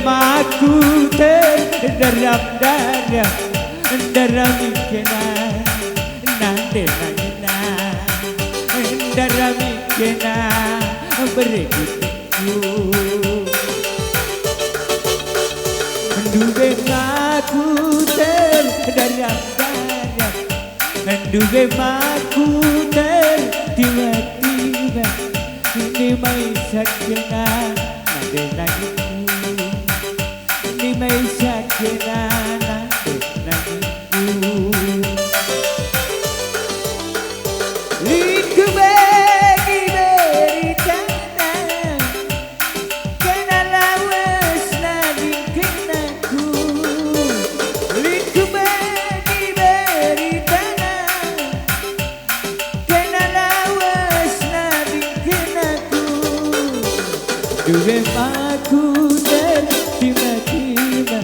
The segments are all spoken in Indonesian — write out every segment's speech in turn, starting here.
maku terderap-derap dalam mikirnya nanti nangina dalam mikirnya berikutku duwe maku terderap-derap duwe maku tiba-tiba ini mai sakina nanti nangina ni mai sakina nanti nangina liku bagi beritana kena lawas nadi kenaku liku bagi beritana kena lawas nadi kenaku duwe maku tiba-tiba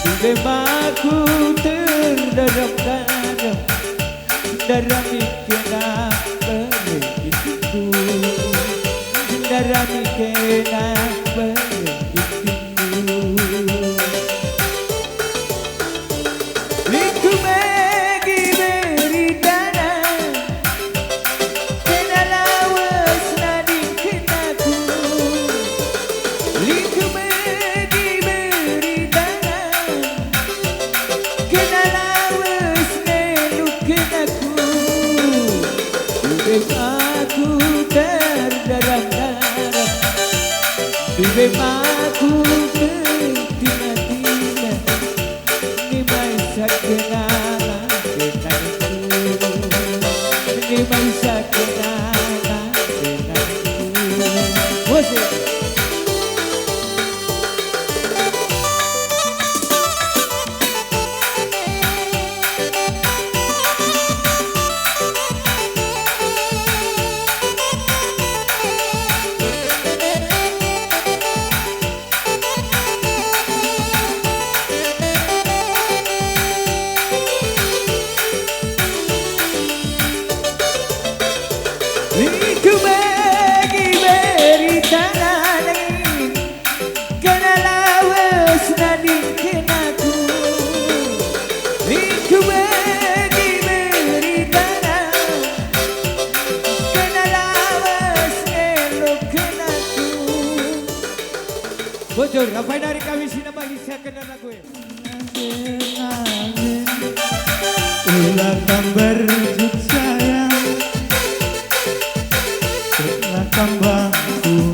duwe maku terderap-derap dalam mikirnya berikutku dalam mikirnya berikutku liku bagi beritana kena lawas nadi kenaku liku bagi beritana kena lawas nelu kenaku aku terderap-derap duwe maku tiba-tiba ni mai sakina kenaku ni mai sakina kenaku liku bagi beritana kena lawas nadi kenaku liku bagi beritana kena lawas nelu kenaku bocor apa dari kami sini bagi saya kena lagu ulang gambar sayang kambangku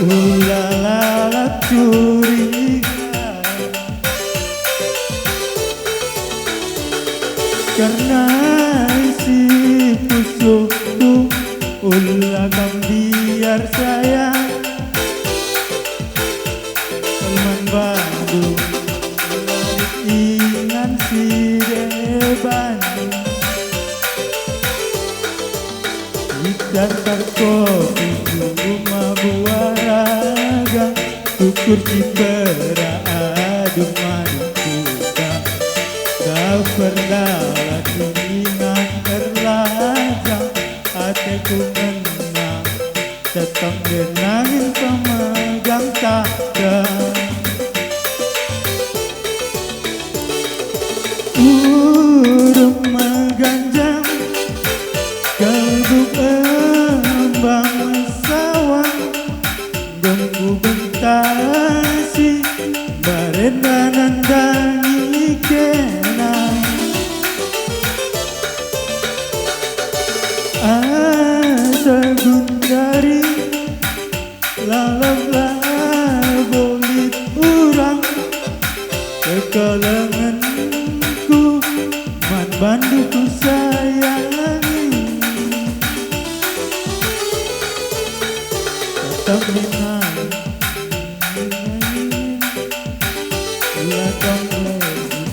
ulalala curiga karena isi pusukku ulah biar sayang teman bandu ingan si deban dan kopi rumah buaraga ukur cipera adu manusia kau pernah dengan terlaja hatiku menang tetap denangin pemegang takkan urut mengganjang kalbu embang sawang ganggu bentasi barendanan dangi kenang ada gundari lalap bolit urang kekalanganku man banduku sayangi tetap menang ulatang lagi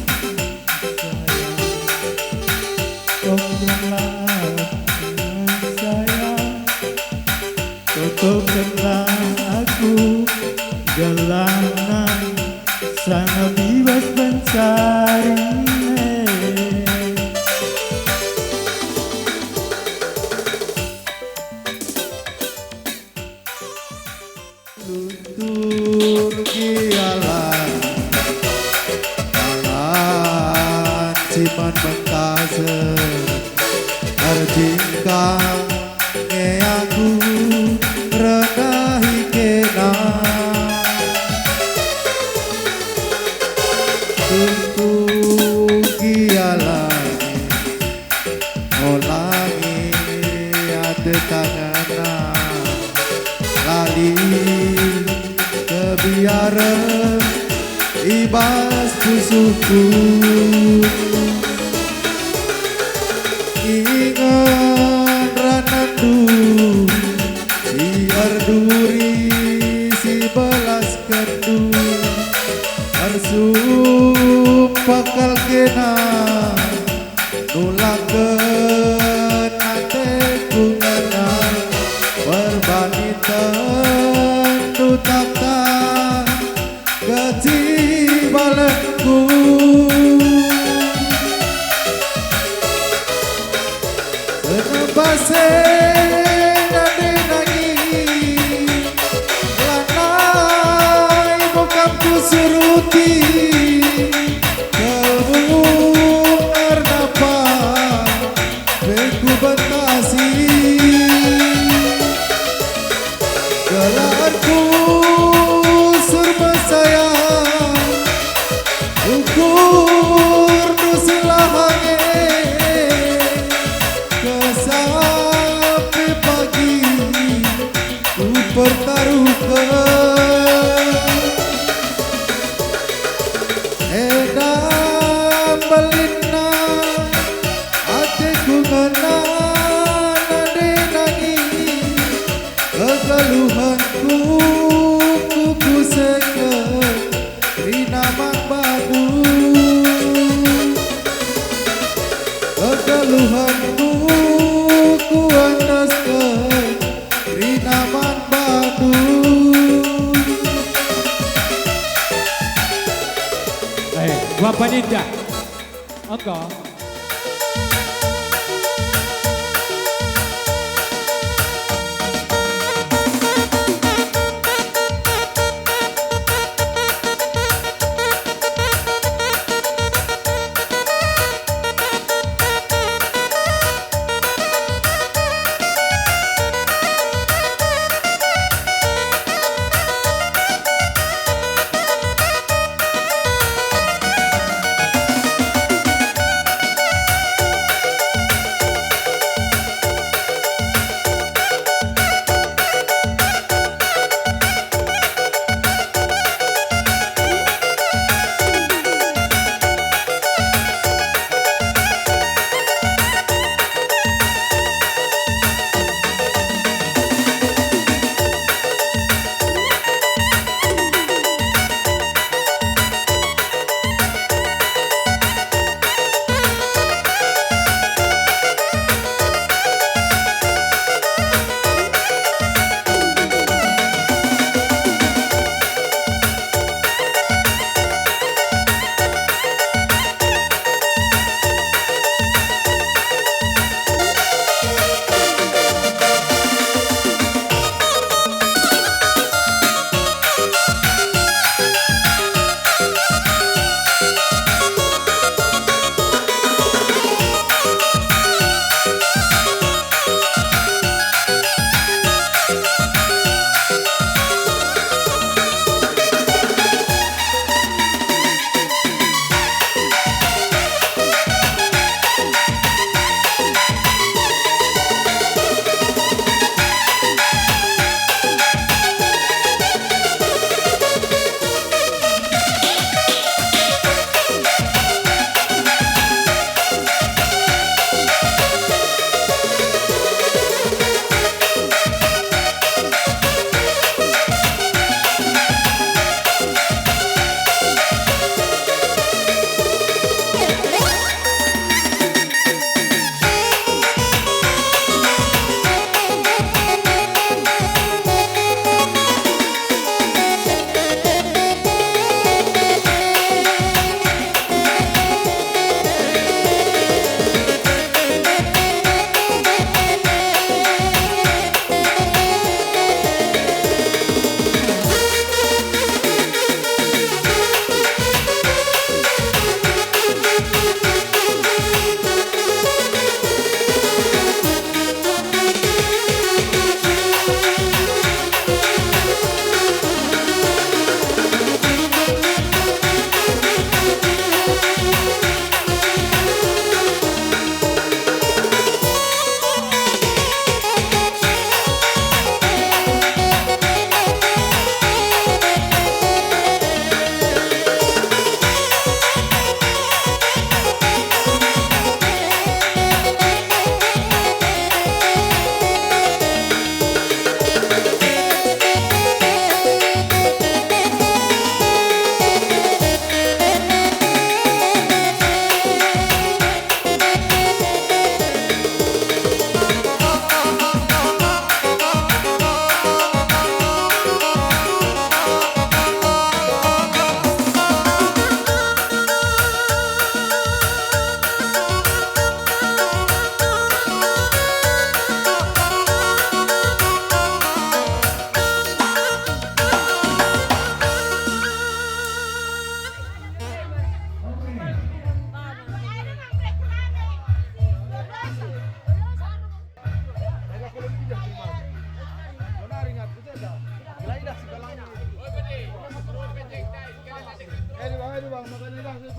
sayang tutupkanlah aku jalanan sana bebas mencari luntur alam alam ciman mentase arjingkang ngeaku rendahi kena tuntuki alam olangi ada tangana lali kebiaran ibas pusuku ingat ranandu si arduri si belas kendu arsum pakal kena nulakeun ate kungana perbanitan du takta kecibalanku senebase nade nangis lanai bokapku suruti kebungar napa beku bentasi gelarku surma sayang ukur nusilahange kesampe pagi ku pertaruhkan edam belina hatiku ngena nade nangis kegeluhanku kuku seket rina badu kegeluhanku ku andaskan rina badu. Bapak Ninja, enggak.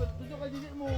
tunjuk ka jijik mo.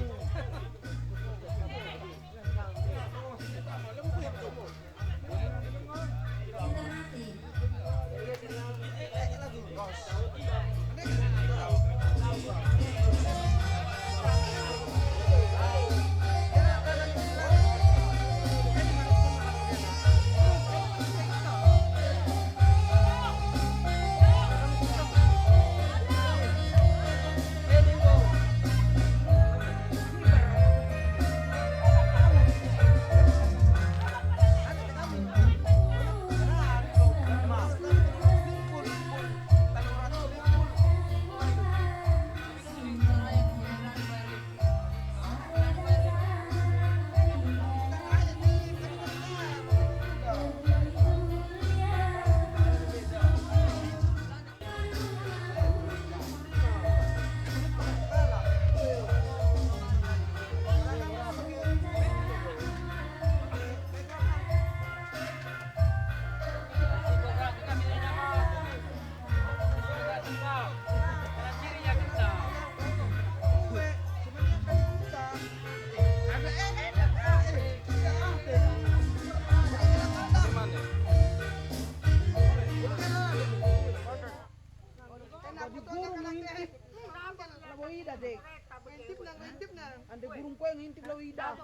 Ande burung ko yang intip lawida.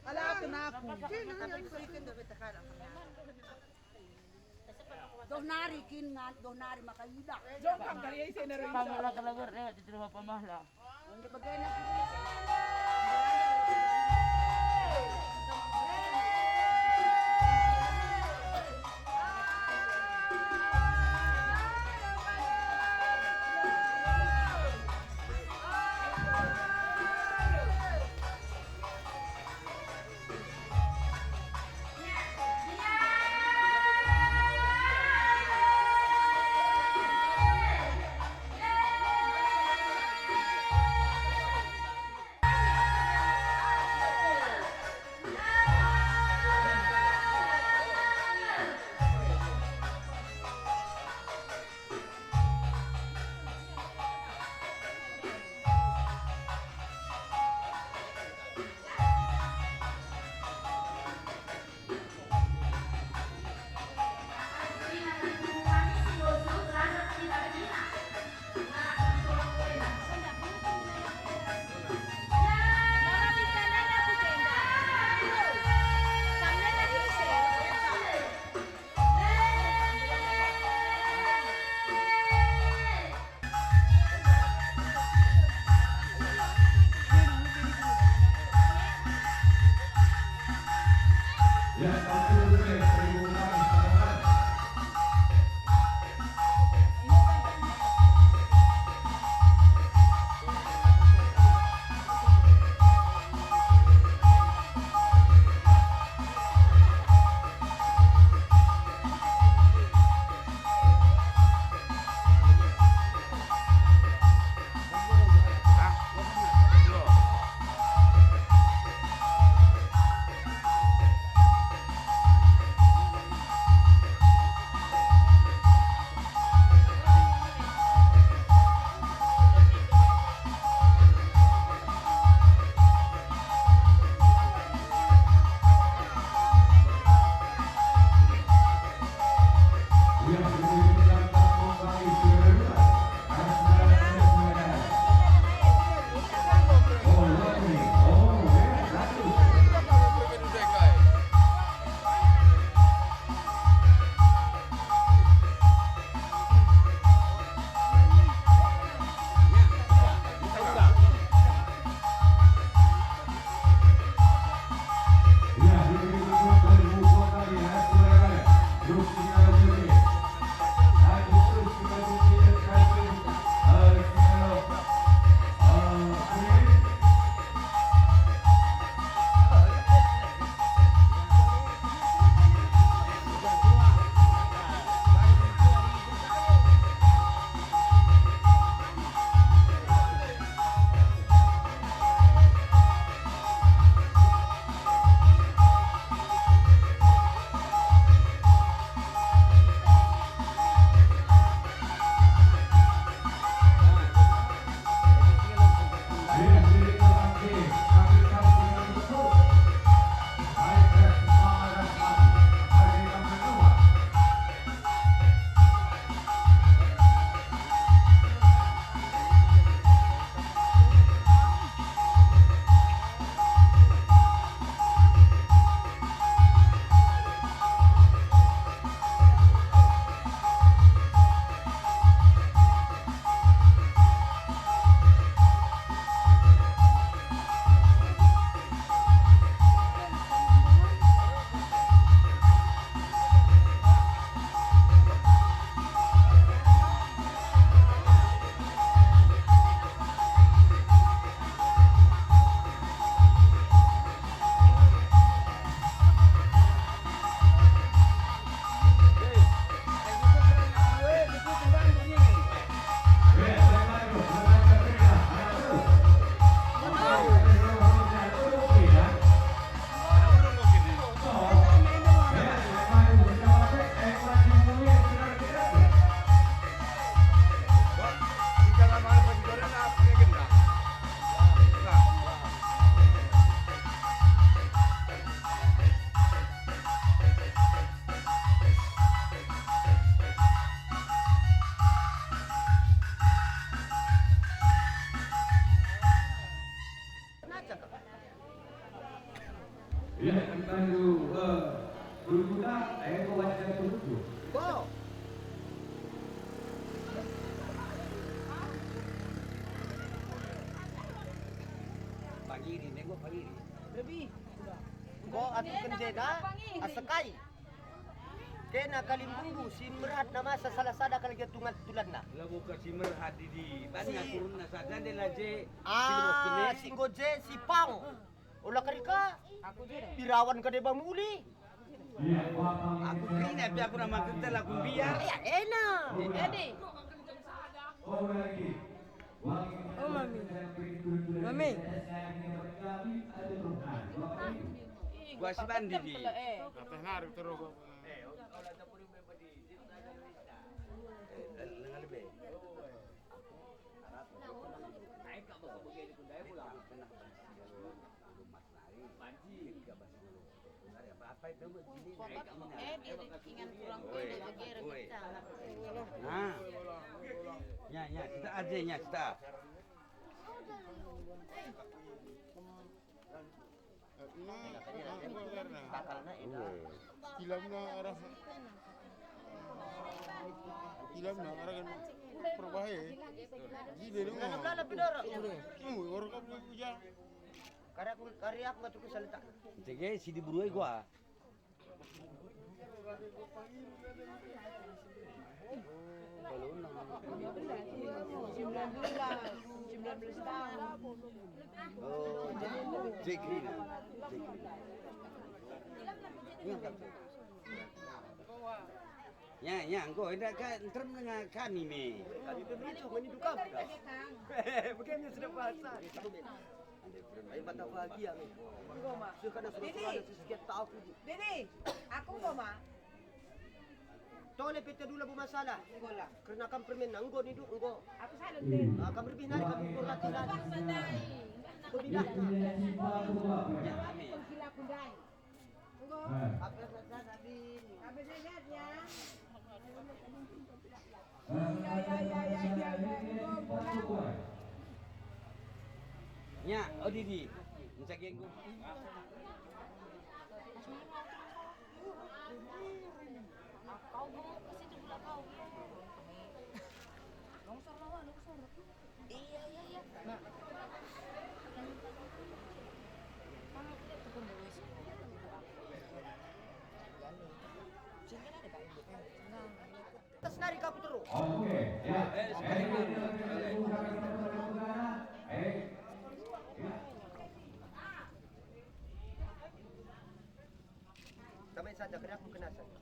Ala na ako. Donari kin nga, donari makayida. Jom kang kaya isa na rin. Pamala kalagar na di terima pamahla. Hindi bagay na Ya, kita dulu guru kuda, kau baca dulu. Go. Pagi ini, nengok pagi ini. Lebih. Go atu kenjeda, asakai. Kena kalimbunggu si merat nama salah sada kali tungan tulan na. Lagu ka si Merhad di banyak turun na sada de la je Si goje si pang. Ulah kerika. Aku je. Birawan ka de bamuli. aku kini tapi aku nama kita lagu biar Ya enak. Edi. Oh, lagi. Oh, mami. Mami. gua si bandi di nah ya kita aja nya kita Kilamna arah kan perbahaya. Gile dong. Lala pidoro. Orang kau boleh puja. Karya aku ngatu salita. jadi si diburuai gua 19 tahun. oh Jekri ya engkau ada kan term dengan kami me Kami pemerintu menidukam. Bagaimana sudah bahasa. Ayo mata bahagia ni. Sekarang sudah ada sekian tahu. Dede, aku mama. Tole pete dulu bu masalah. Bola. Kerana kam permen nanggo ni duk enggo. Aku salon din. Kam lebih nari kam ukur latihan. Kau tidak. Sila kundai. Engko. Apa saja tadi. Apa saja. nya oh didi bisa genggu Kau mau ke situ pula kau. Longsor lawan, longsor. Iya. Nah. Kamu tidak tukun dulu sih. Jangan ada kain. Atas nari kamu terus. Oke, ya. Tamai saja kerana aku kena saja.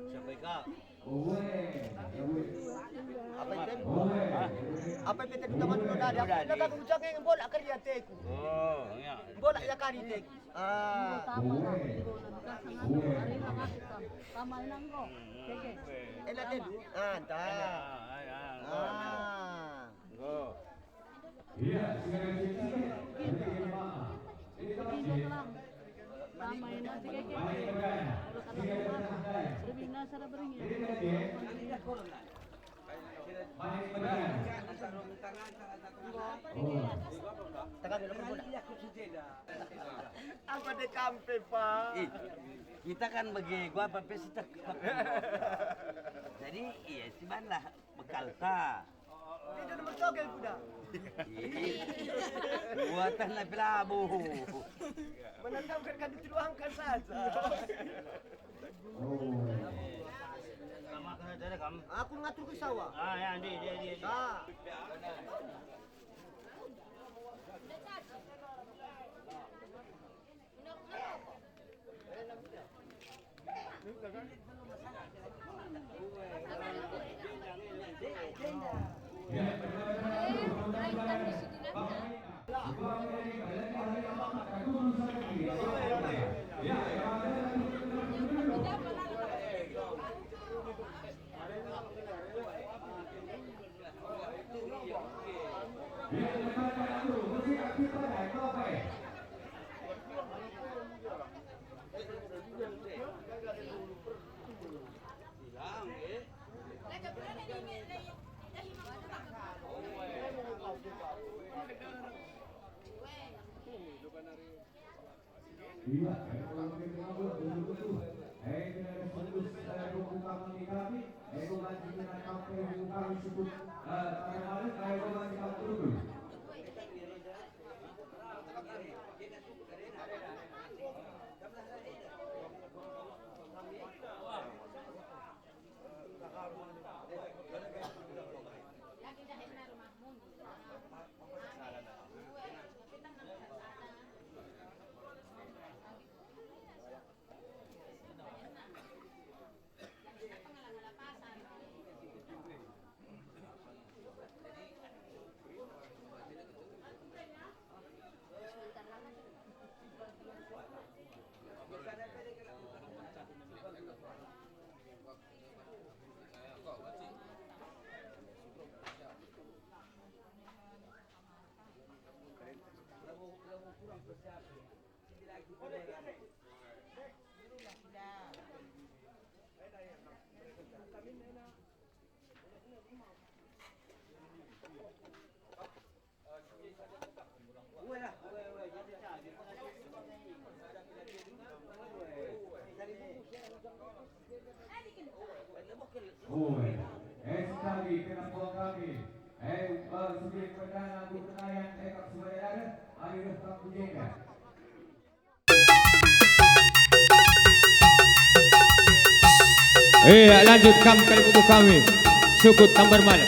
sampai kak Apa itu? Apa itu tadi teman dulu dah. Aku nak ucap yang bola kerja teku. oh ya Bola ya kari tek. Kamay lang ko. Sige. Enak tu. Dah. oh Iya, sedikit. Kamay na. Sige. Sabi na sa beringin. Tengah dulu bola. Apa de kampe pak? kita kan bagi gua apa pesta jadi iya si lah bekal ta Itu nomor togel kuda. buatan na pilabu Menentang kerja dituangkan saja. sama kena cara kamu Aku ngatur ke sawah. ya dia Ah. Iya, kalau kita ngomong betul-betul. Kita fokus bukan kami. Bukan kita kampung bukan sebut. Kemarin bukan kampung dulu. Sekali kenapa kami sebagai perdana Bukenayan Ekap Sumayana hari depan pujinya. Lanjutkan kali buku kami Sukut Tambar Malam.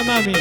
Mami.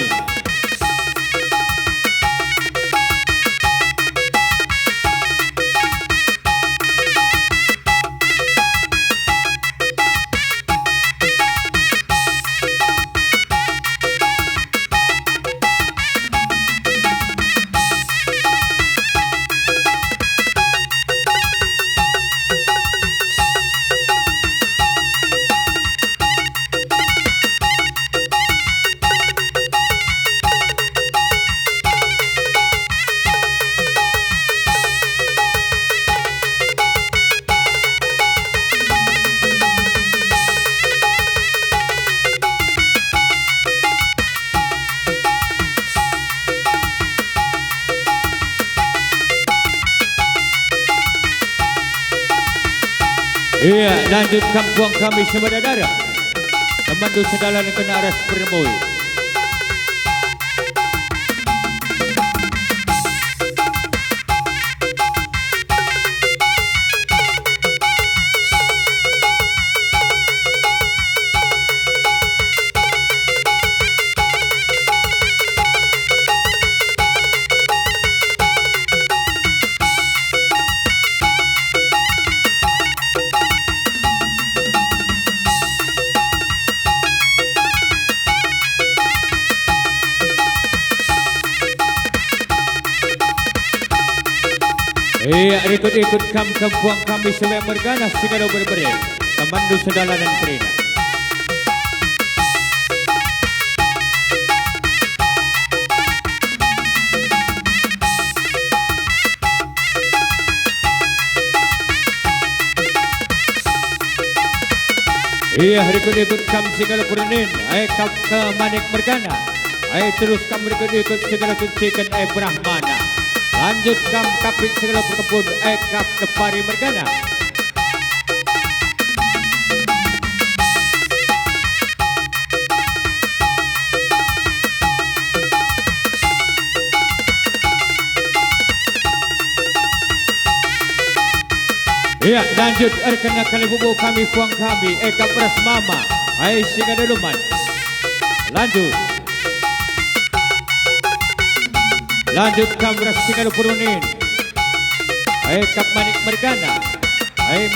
Iya, lanjutkan buang kami semadadara. Temandu sedalan kena aras perempuan. Iya, ikut-ikut kampung kami semua berganas segala berberi. Temandu sedalan dan perina. Iya, ikut-ikut kami segala perinin. Kap ke manik bergana. Terus kami ikut-ikut segala kuncikan Brahmana. Lanjutkan kapit segala perkebun Kap Nepari Mergana. Iya, lanjut kena kali bubu kami puang kami Kap Beras Mama. Singa Deluman. Lanjut kamera segala purunin. Kap Manik Mergana.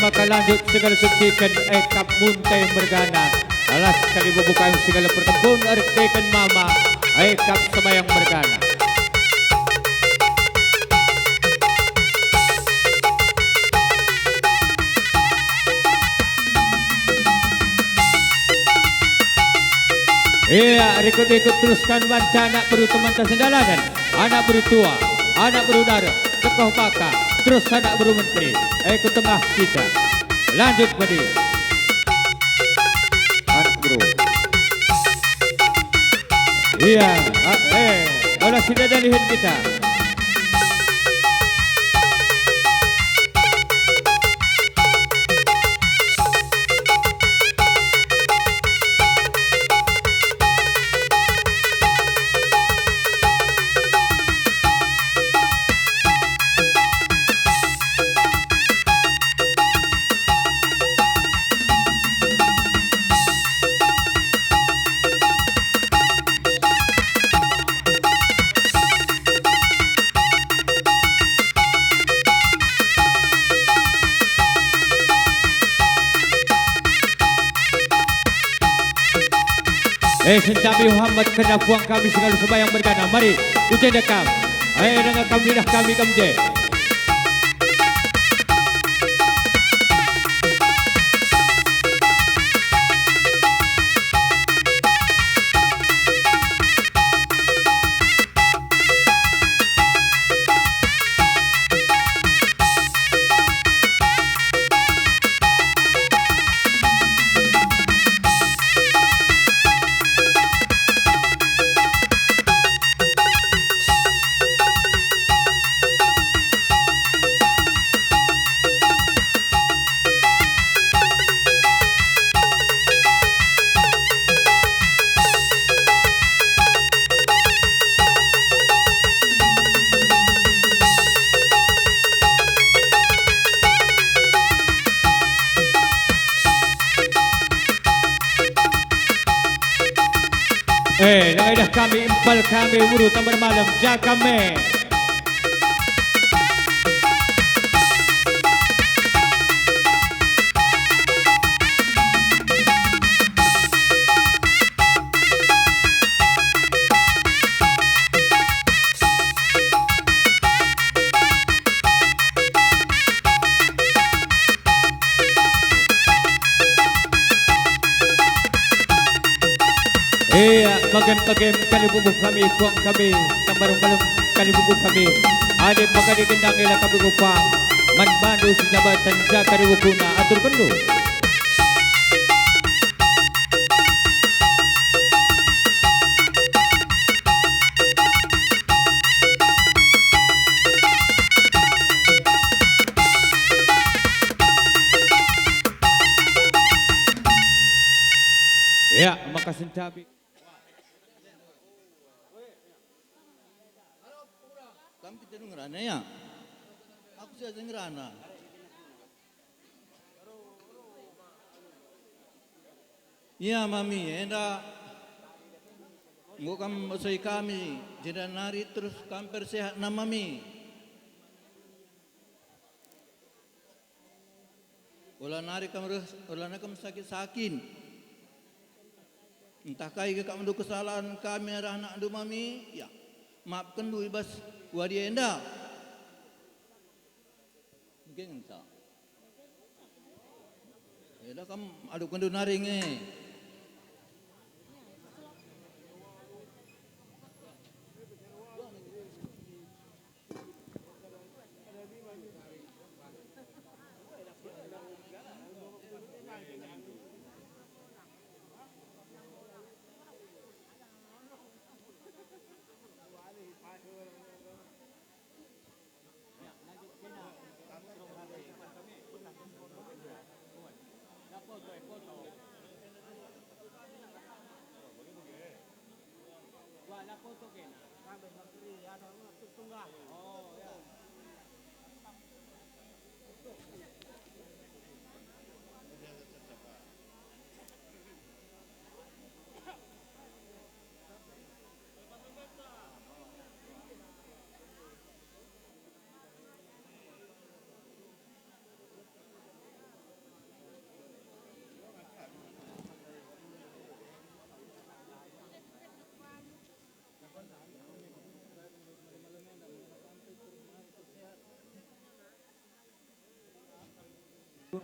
Maka lanjut segala sucikan Kap Muntai Mergana. Alas kali bubuka segala perkebun artikan Mama. Kap Semayang Mergana. Iya, ikut-ikut teruskan wacana perlu teman-teman sendalanan. anak bertua, anak berudara, tokoh baka, terus anak bermenteri. Ke tengah kita. Lanjut Badi. Anak bro. Iya, olah sudah ada lihat kita. Sentabi Muhammad kena puang kami segala sembahyang bergana. Mari ujian dekam. Dengan kami dah kami kamje. Dah kami impal kami buru tambar malam jaga kami. Bagian-bagian kali bubuk kami, puang kami, tambarang malam kali bubuk kami. Adik pagadi kendang ila kami kupang, man bandu sejabatan jaga di bukuna atur kendu. Ya, makasih cabi. Kami tidak ngerana ya. Aku saja ngerana. Ya mami, enda ngukam masai kami, jadi nari terus kami persehat na mami. Ulah nari kami, ulah nak kami sakit-sakit. Entah kai ke kami kesalahan kami anak adu mami, ya maafkan dulu bas. Wadia enda, mungkin entah. Eda kamu aduk kendu naringnya.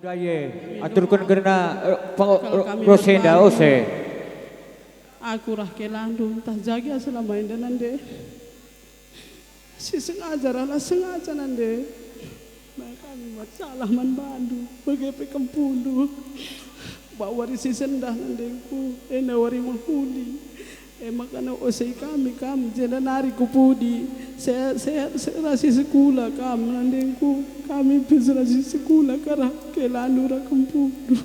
Daya aturkan kerana Rosenda ose. Aku rah kelandu entah jaga selama ini nanti. Si sengaja rala sengaja nande. Maka masalah man bandu bagai pekampulu. Bawari si sendah nandeku. Wari mahuli. Makana osay kami jalan nari kupudi. Saya rasi sekolah kami nandengku. Kami bisa rasi sekolah karena kelandura kampulu.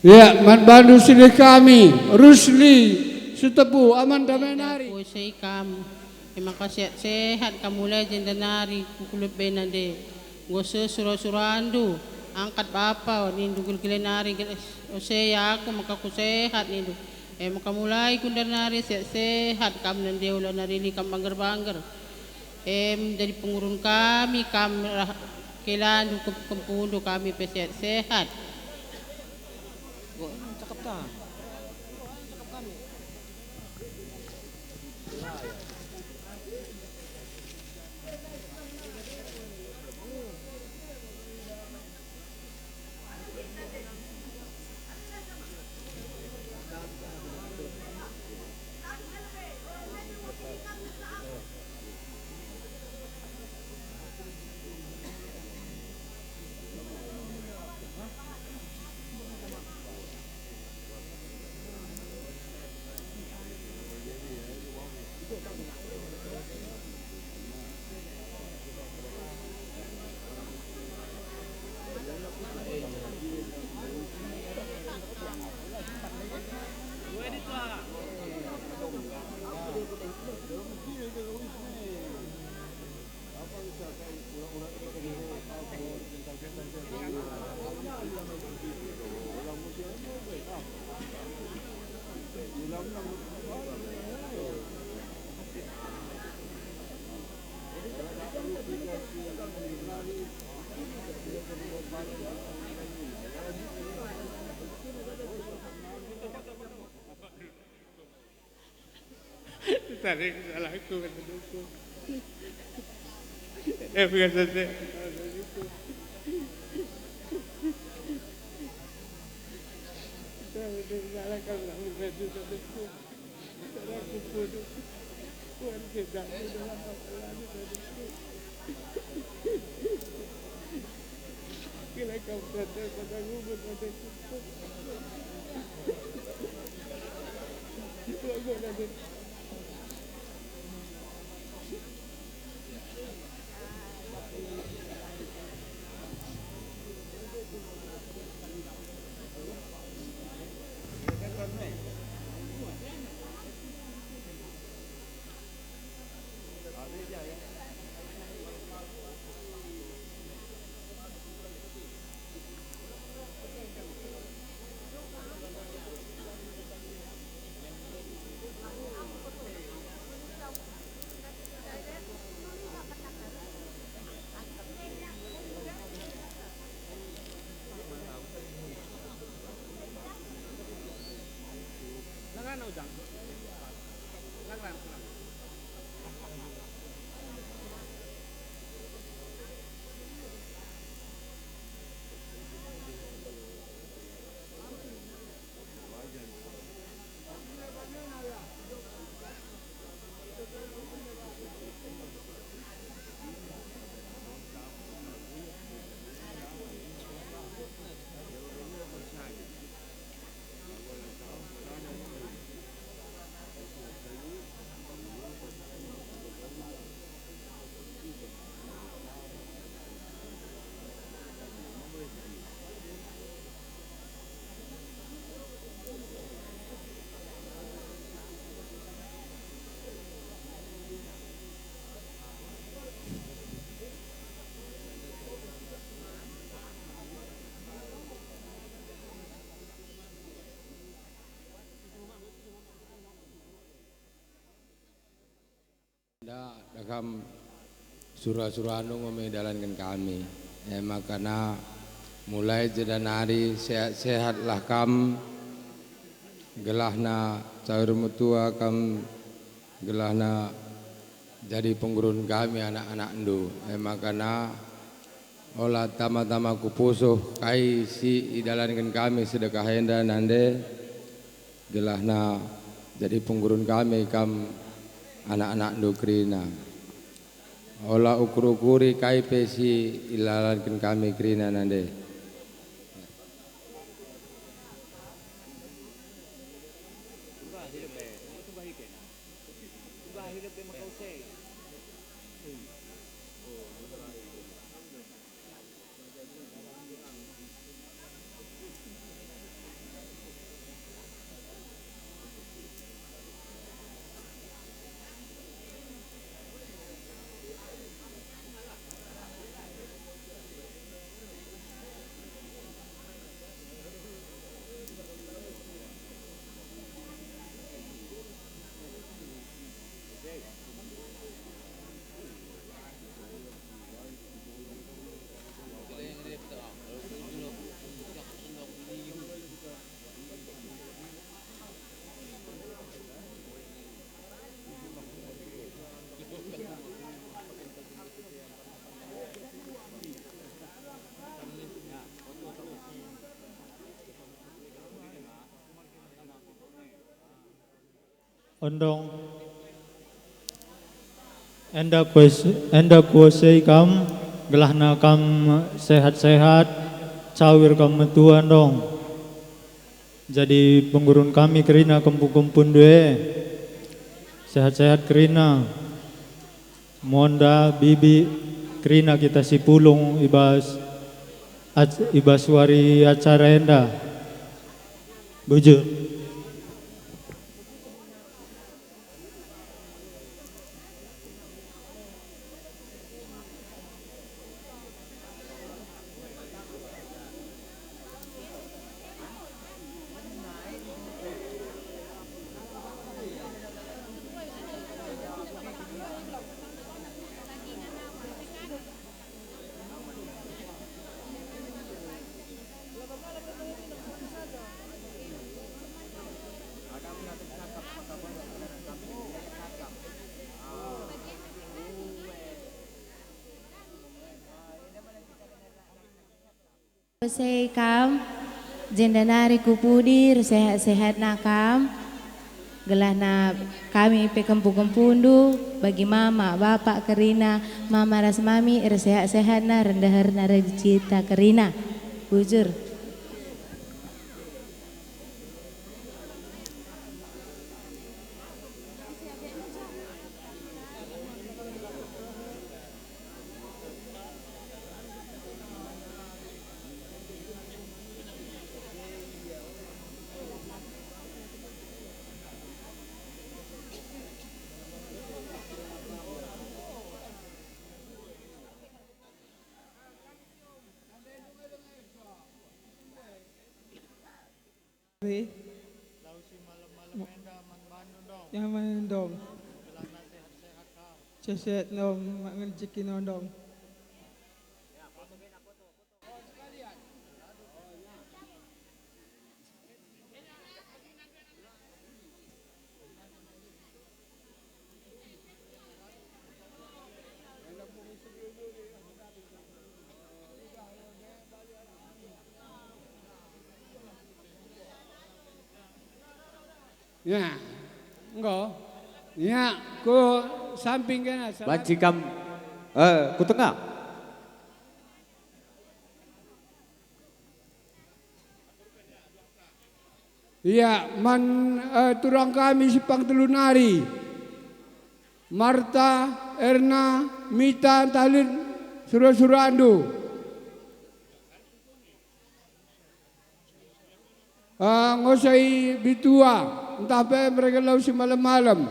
Ya, man bandu sini kami, Rusli, Sutepu, aman damai nari. Saya kam, terima kasih sehat kamu mulai jendanari kukulut benade. Gose surah-surandu, angkat bapa, nindu gilgilenari, saya aku maka ku sehat nindu. Maka mulai kundanari sehat kamu nande ulah nari kam bangger-bangger. Dari pengurun kami kelandu kempundu kami pesehat sehat. Cakap tak? Cakap kami. Tarik salahku kan itu. Bukan saja. Kira kau berada pada gubernur pada itu. Dakam surah-surah anu medalankan kami. Makana mulai jadan hari sehat-sehatlah kam, gelahna cair mutua kam, gelahna jadi penggurun kami anak-anak ndu. Makana olah tama-tama kupusuh kai si idalankan kami sedekah henda nande, gelahna jadi penggurun kami kam anak-anak ndu krina. Olah ukur-ukuri kai pesi ilalankan kami krina nande. Ondong enda kuasai kam gelahna kam sehat-sehat cawir kam metuan dong jadi penggurun kami kerina kumpul-kumpul due sehat-sehat kerina monda bibi kerina kita si pulung ibas wari acara enda bujur. Saya kam jendanari kupudi sehat-sehat nakam gelahna kami pe kempu-kempundu bagi mama bapak kerina mama ras mami sehat-sehat na rendah rezeki kerina bujur. Yang mana dong? Sehat dong, rezeki dong. Ya, enggak. Ya, ku samping kena. Lancikam ku tengah. Iya, turang kami sipang telunari. Marta, Erna, Mita, Talin, Suruh-suruhandu. Ngosai bitua. Entah apa mereka lau si malam-malam.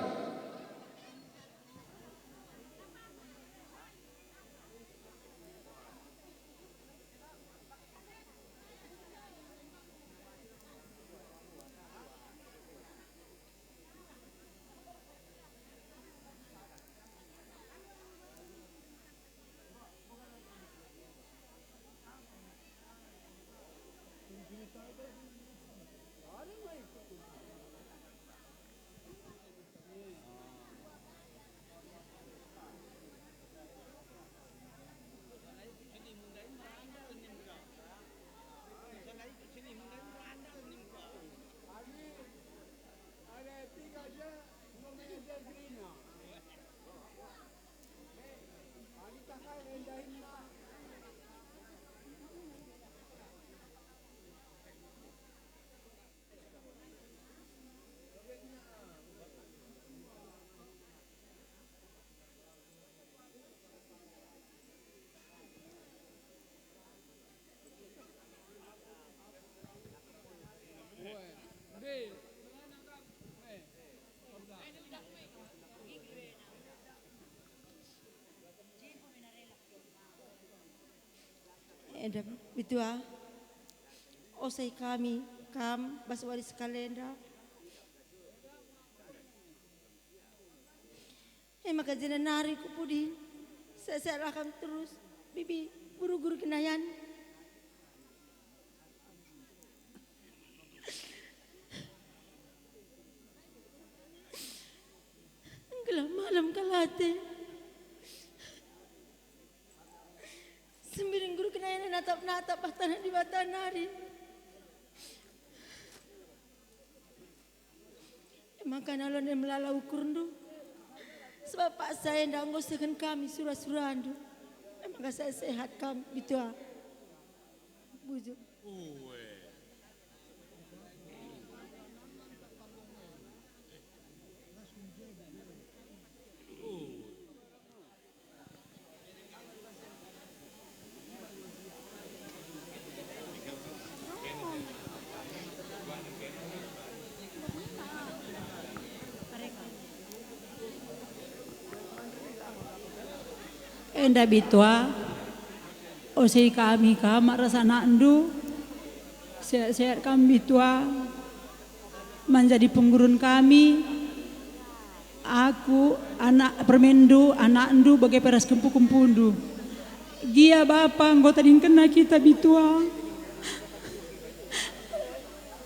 Enda bitua osai kami kam baswaris kalenda. Maka jenenari ku pudi saya rakam terus bibi guru-guru kenayan. Gelam malam kalate sembiring guru kenayan natap-natap bahtanah di batanari. Maka nalon yang melala ukur ndu. Sebab pak saya ndak ngosehkan kami surah-surah ndu. Maka saya sehat kami gitu ah. Bujuk. Enda bitua osei kami kamar rasana andu sehat kami bitua menjadi penggurun kami aku anak permendu anak andu bagai peras kempu-kempundu gia bapa anggota dingkena kita bitua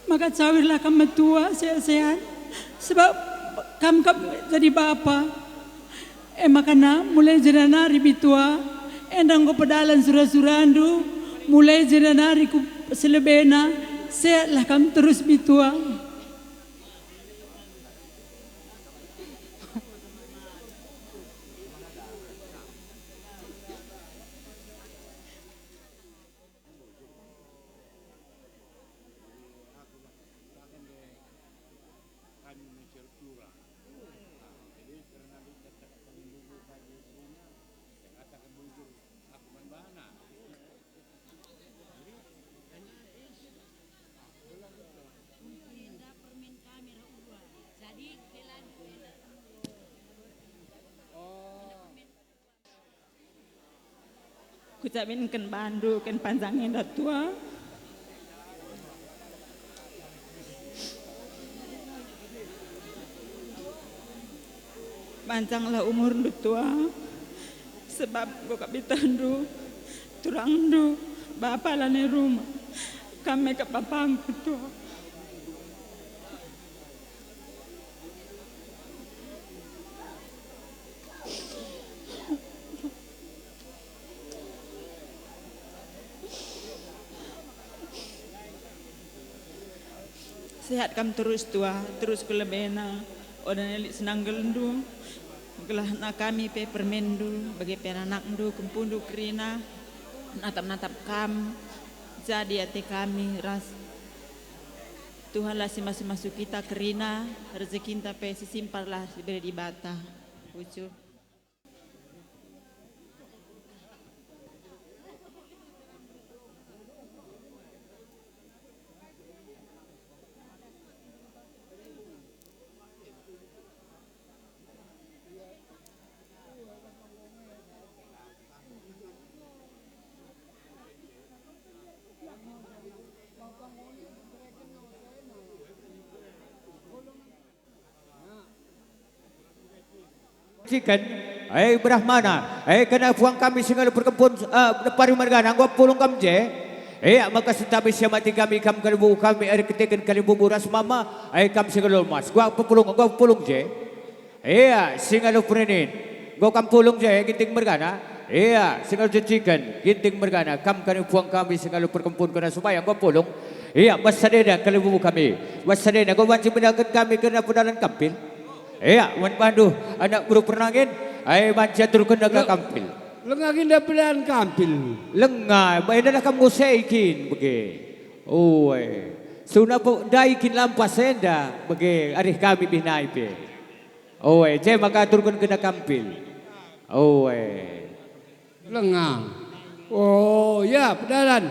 maka cawirlah kami tua sehat-sehat sebab kami jadi bapa makana mulai jenanari bitua endang ko pedalan surah-surandu mulai jenanari ku selebena sehatlah kam terus bitua. Kucapin ken bandu ken panjangnya datua. Panjanglah umur datua. Sebab gua kapitandu turangdu bapa lane rumah. Kami ke papangku tua. Sehat kam terus tua, terus kelebena. Odan elik senang gelendu. Gelah nak kami pe permendu, bagi penanak ndu, kempundu kerina, natap-natap kam. Jadi hati kami ras. Tuhanlah si masuk kita kerina, rezeki kita pe sesimpallah diberi di bata. Ucup. Cikan, Brahmana, kena buang kami singgah berkebun pari margana, gua pulung kam je, maka setabi siapa mati kami kam kalibu kami ketekan kalibu buras mama, kam singgah mas, gua pulung je, singgah perenin, gua kam pulung je, ginting margana, singgah cikan, ginting margana, kam kani buang kami singgah berkebun kena supaya gua pulung, basadena kalibu kami, basadena gua wajib menangkan kami kena pedalan kampil. Wan Pandu, anak guru pernangin, manca turun ke kampil. Lengagin dah pilihan kampil. Lengah, bayar dah kamu seikin, bege. Sunah po daikin lampas senda, bege. Arih kami binai pe. Jai maka turun ke kampil. Lengah. Oh ya, pedalan.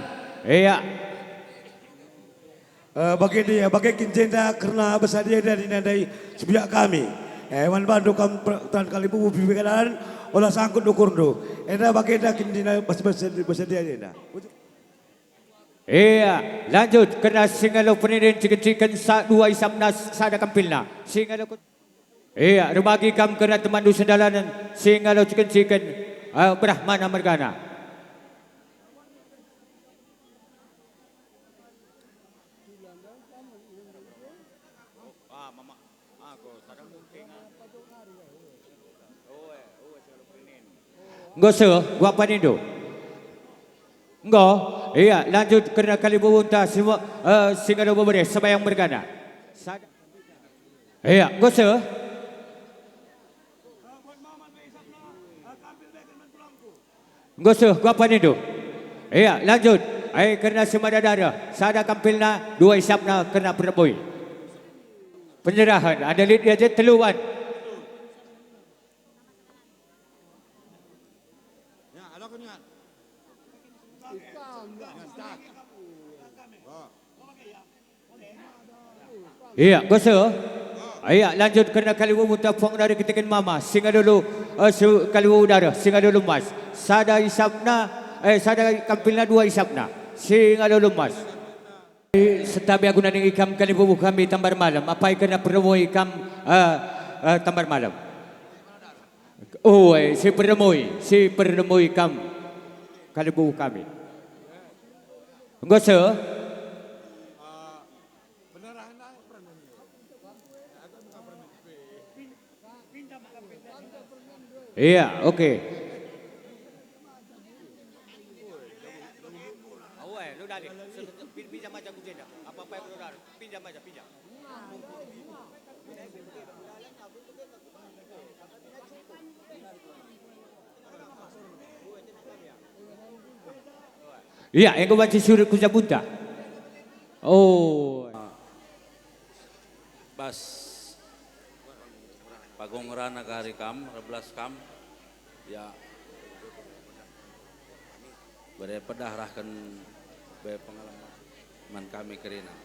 Bagi dia, bagi kinjenda karena besar dia dari nadai sebiak kami. Wan Bandu kam tan kali bubu bibikalan olah sangkut dukurndo. Eda bagi dia kinjenda besar dia. Iya, lanjut kena singalo peniden cikin-cikin dua isapna sada kampilna. Singalo iya, rumagi kam kena temandu sendalanan singalo cikin-cikin Brahmana Mergana. Ngose, gua panindo. Enggak, iya lanjut kena kali bubunta semua singalo bobore sebayang Mergana. Iya, ngose. Ngose, gua panindo. Iya, lanjut. Kena semadadara, sada kampilna dua isapna kena perboy. Penyerahan, ada lid aja teluan. Iya, gose. Iya, lanjut kena kaliwu mutafang dari ketikin mama. Singa dulu kaliwu udara, singa dulu mas. Sada isapna, sada kampilna dua isapna. Singa dulu mas. Setabi aku nanti ikam kaliwu kami tambar malam. Apa kena perlu ikam tambar malam? Oh, si perlu ikam kaliwu kami. Gose. Iya, oke. Lu dali, pinjam aja kujenda. Apa-apa yang lu dali, pinjam aja, pinjam. Iya, yang kau baca surat kujabunta. Oh. Bas. Pagong rana kari kam, 12 kam, ya bere pedah rahkan be pengalaman kami kerina.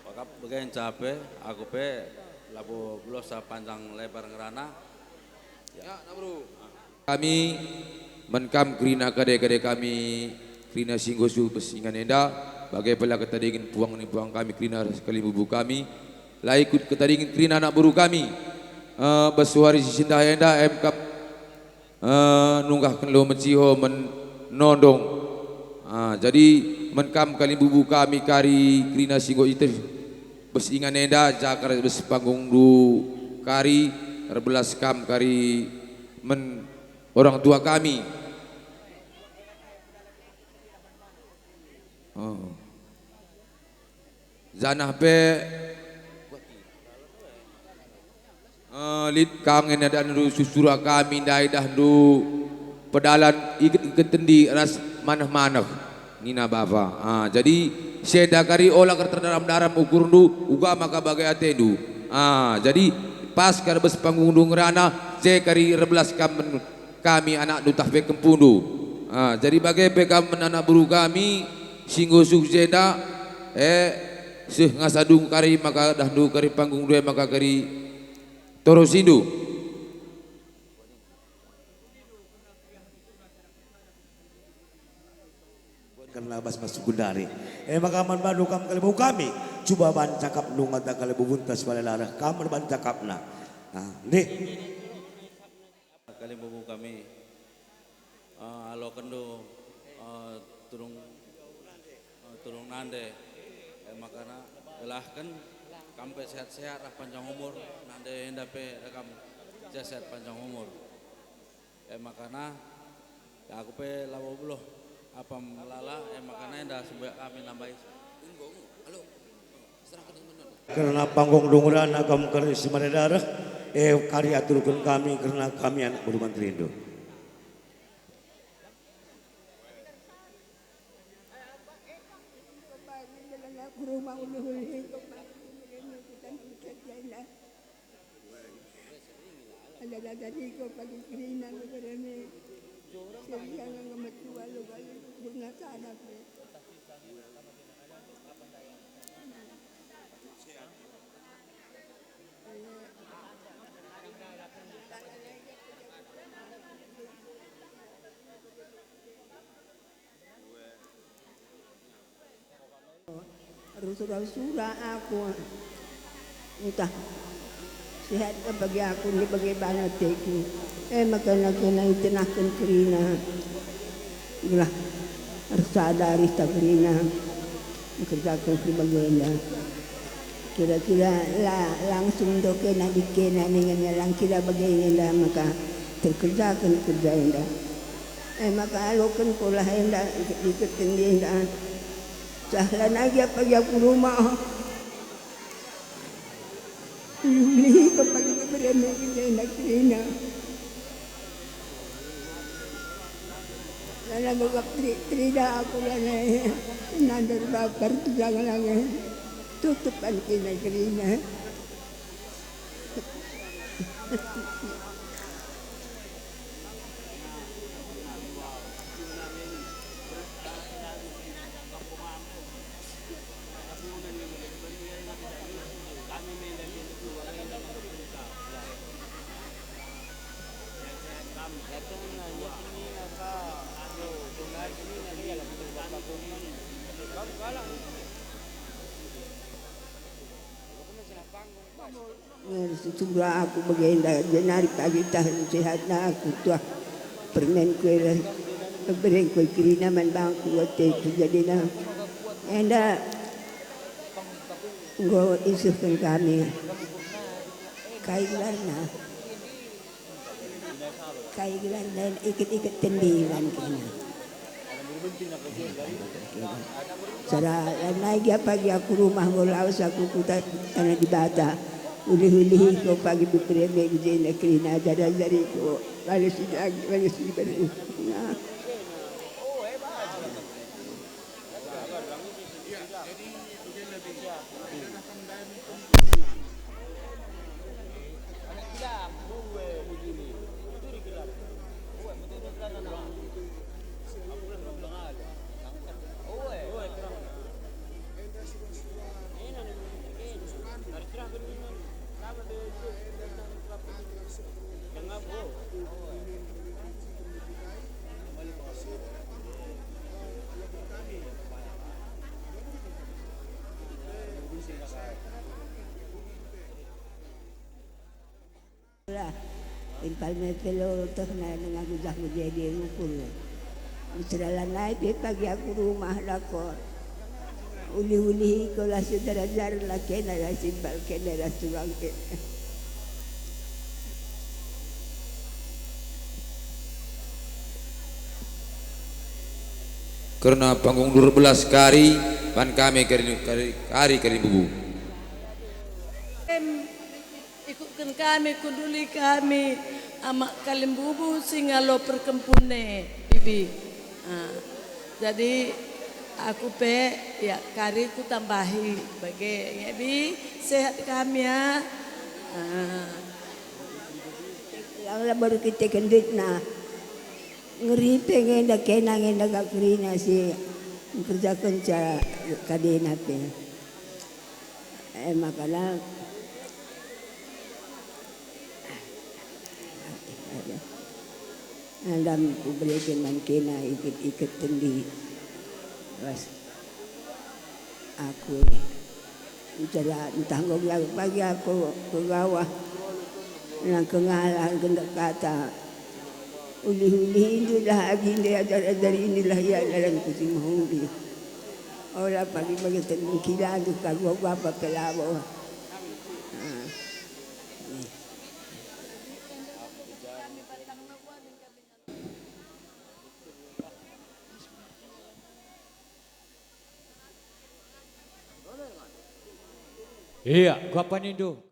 Pakap bagain capek, aku pe labu blosa panjang lebar ngerana. Ya, bro. Kami menkam kerina kade-kade kami kerina singgosu pesingan enda bagai pela ketadingin puang ni puang kami kerina sekali bubu kami. Lah ikut ketadingin kerina anak buru kami basuari sisindah enda emkap nunggah kenlo menciho menondong jadi menkam kali bubu kami kari kerina singgo itu besingan enda jakar bes panggung du kari 12 kam kari men orang tua kami zanah pe lid kangen ada ndu susura kami dai dah ndu pedalan iket tendi ras manah-manah nina bapa jadi seda kari olah terdaram daram ukur ndu uga maka bagai atendu jadi pas kar bes panggung ndu ngerana je kari 12 kami anak ndu tahbe kempundu jadi bagai bekam anak buru kami singgo sukjeda sih ngasadung kari maka dah ndu kari panggung ndu maka kari Torosindu. Karena bas masuk gundari. Makaman baru kam kalibu kami. Coba ban cakap nungat kalibu buntas balalarah. Kamar ban cakapna. Nih. Kalibu kami. Alo kendo turung nande. Makana belahkan kampe sehat-sehat lah panjang umur nande hendape rekam sehat panjang umur makana ya aku pe lawo beloh apa melala makana hendak sebanyak kami nambahi halo karena panggung dunguran agam kari simanedara kari aturkan kami karena kami anak buru Menteri Indo. Dari ko pagi kirinan negara ni, sehingga ngamat tua lu balik bunga sana pe. Surah-surah aku. Entah sehat ke bagi aku ni bagi banget aku. Makanya kena itenahkan kerina. Itulah harus sadari tak kerina. Kerjakan sebagainya. Kira-kira langsung do kena dikena dengan lang kira bagaimana maka terkerjakan kerja indah. Maka alokan pula indah diketendi indah. Sahlan aja pagi aku rumah. Beli pagi berani kerja indah kerina. Lana bagap trida aku lana nandar bakar tu jangan lagi tutupan kena kerina. Surah aku baginda jenari pagi tahan sehat na aku tuah permen kue bering kue kerina man bangku wate jadi na enda go isukan kami kailan dan ikut tendilan kena cara lagi pagi aku rumah ngolaus aku kutat karena dibata uli-uli ko pagi bipreme gijena krina dari ko balis beri Impalme pelo toh na nangagujak mo jadi ngukul. Misralan na pagi aku rumah lakor. Uli-uli ko la sudarajar la kena la simbal kena la surang ke. Karena panggung 12 kari pan kami kari bubu. Ikutkan kami, kuduli kami, amak kalimbubu singalo perkempune, bibi. Jadi aku ya kari ku tambahi bagi ya bi sehat kami ya. Yang baru kita kendit na ngeri pengen dah kenangan dah kerina si kerjakan cara kadena pe. Makalah Andam ku berikan man kena ikut tendi was aku bicara tanggung jawab pagi aku pegawai nang kengalan kendak kata uli-uli itu dah agenda dari inilah ya dalam kucing mahuli orang pagi-pagi terkilan tu kagak apa pelabo. Iya, gua panindo.